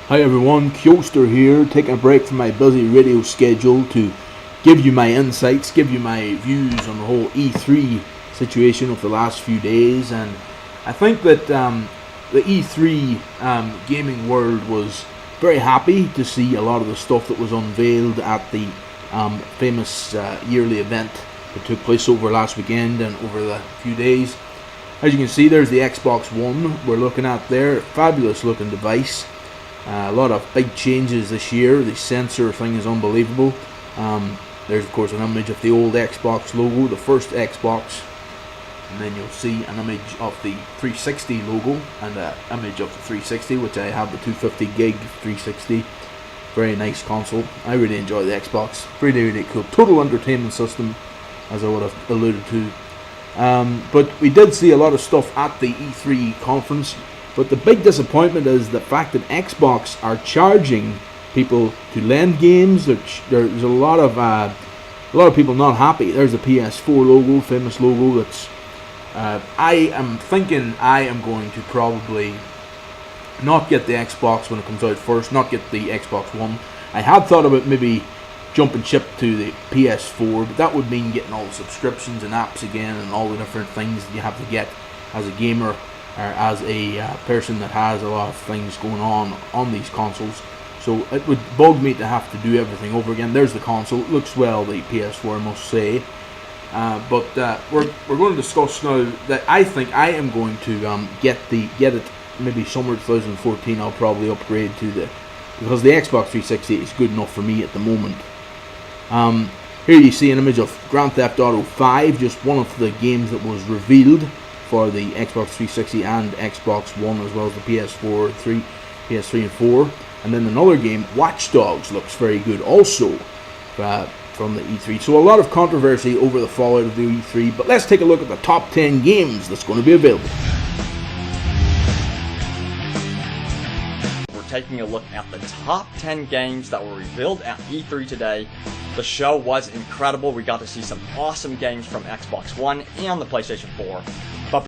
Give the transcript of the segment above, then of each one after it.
Hi everyone, Kyoster here, taking a break from my busy radio schedule to give you my insights, give you my views on the whole E3 situation of the last few days. And I think that the E3 gaming world was very happy to see a lot of the stuff that was unveiled at the famous yearly event that took place over last weekend and over the few days. As you can see, there's the Xbox One we're looking at there, fabulous looking device. A lot of big changes this year. The sensor thing is unbelievable. There's of course an image of the old Xbox logo, the first Xbox, and then you'll see an image of the 360 logo and an image of the 360, which I have, the 250 gig 360. Very nice console. I really enjoy the Xbox. Really cool. Total entertainment system, as I would have alluded to. But we did see a lot of stuff at the E3 conference. But the big disappointment is the fact that Xbox are charging people to lend games. There's a lot of people not happy. There's the PS4 logo, famous logo. That's I am thinking I am going to probably not get the Xbox when it comes out first. Not get the Xbox One. I had thought about maybe jumping ship to the PS4, but that would mean getting all the subscriptions and apps again and all the different things that you have to get as a gamer, or as a person that has a lot of things going on these consoles. So it would bug me to have to do everything over again. There's the console. It looks well, the PS4, I must say. But we're going to discuss now that I think I am going to get it maybe summer 2014. I'll probably upgrade to because the Xbox 360 is good enough for me at the moment. Here you see an image of Grand Theft Auto 5, just one of the games that was revealed for the Xbox 360 and Xbox One, as well as the PS4, PS3 and 4. And then another game, Watch Dogs, looks very good also from the E3. So a lot of controversy over the fallout of the E3, but let's take a look at the top 10 games that's going to be available. We're taking a look at the top 10 games that were revealed at E3 today. The show was incredible. We got to see some awesome games from Xbox One and the PlayStation 4. But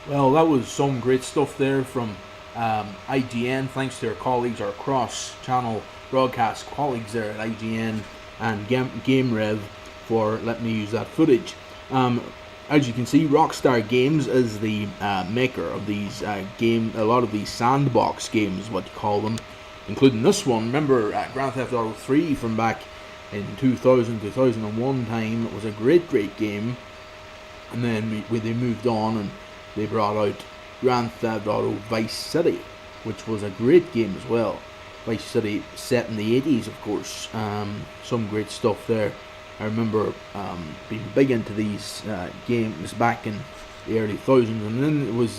Well, that was some great stuff there from IGN. Thanks to our colleagues, our cross-channel broadcast colleagues there at IGN and GameRev for letting me use that footage. As you can see, Rockstar Games is the maker of these a lot of these sandbox games, what you call them, including this one. Remember Grand Theft Auto 3 from back in 2001 time? It was a great game, and then they moved on and they brought out Grand Theft Auto Vice City, which was a great game as well. Vice City set in the 80s, of course. Some great stuff there. I remember being big into these games back in the early 2000s, and then it was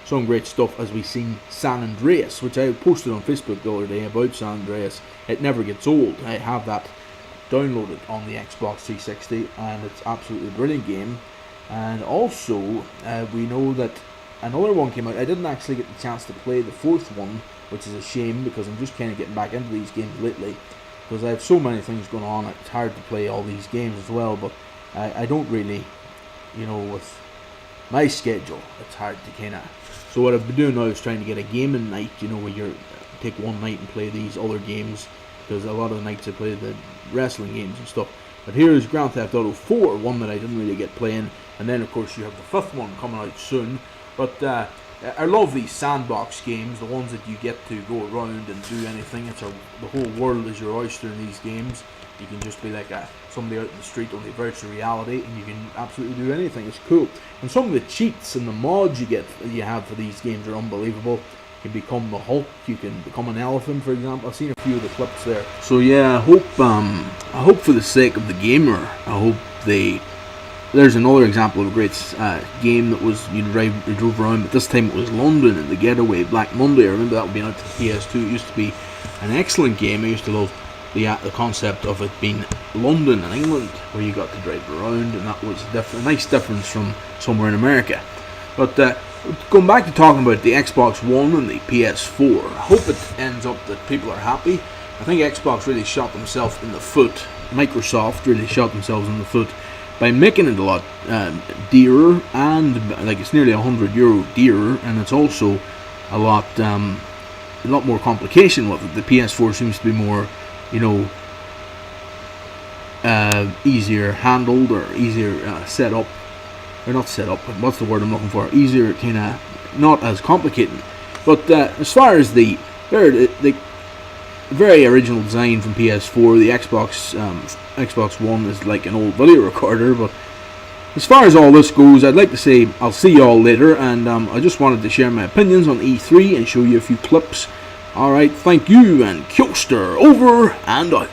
some great stuff as we seen San Andreas, which I posted on Facebook the other day about San Andreas. It never gets old. I have that downloaded on the Xbox 360, and it's absolutely a brilliant game. And also, we know that another one came out. I didn't actually get the chance to play the fourth one, which is a shame because I'm just kind of getting back into these games lately, because I have so many things going on. It's hard to play all these games as well, but I don't really, with my schedule, it's hard to kind of. So what I've been doing now is trying to get a gaming night, where you take one night and play these other games, because a lot of the nights I play the wrestling games and stuff. But here is Grand Theft Auto 4, one that I didn't really get playing, and then of course you have the fifth one coming out soon. But I love these sandbox games, the ones that you get to go around and do anything. The whole world is your oyster in these games. You can just be like somebody out in the street, only virtual reality, and you can absolutely do anything. It's cool. And some of the cheats and the mods you have for these games are unbelievable. You can become the Hulk, you can become an elephant, for example. I've seen a few of the clips there. So yeah, I hope for the sake of the gamer, I hope there's another example of a great game that was you drove around, but this time it was London and the Getaway, Black Monday. I remember that one being out to the PS2. It used to be an excellent game. I used to love the concept of it being London and England, where you got to drive around, and that was a nice difference from somewhere in America. But going back to talking about the Xbox One and the PS4, I hope it ends up that people are happy. I think Xbox really shot themselves in the foot. Microsoft really shot themselves in the foot by making it a lot dearer, and it's nearly €100 dearer, and it's also a lot more complication with it. The PS4 seems to be more, easier handled, or easier set up. Or not set up, but what's the word I'm looking for? Easier, kind of not as complicated. But as far as the very original design from PS4, the Xbox One is like an old video recorder. But as far as all this goes, I'd like to say I'll see you all later, and I just wanted to share my opinions on E3 and show you a few clips Alright, thank you, and Kyoster over and out.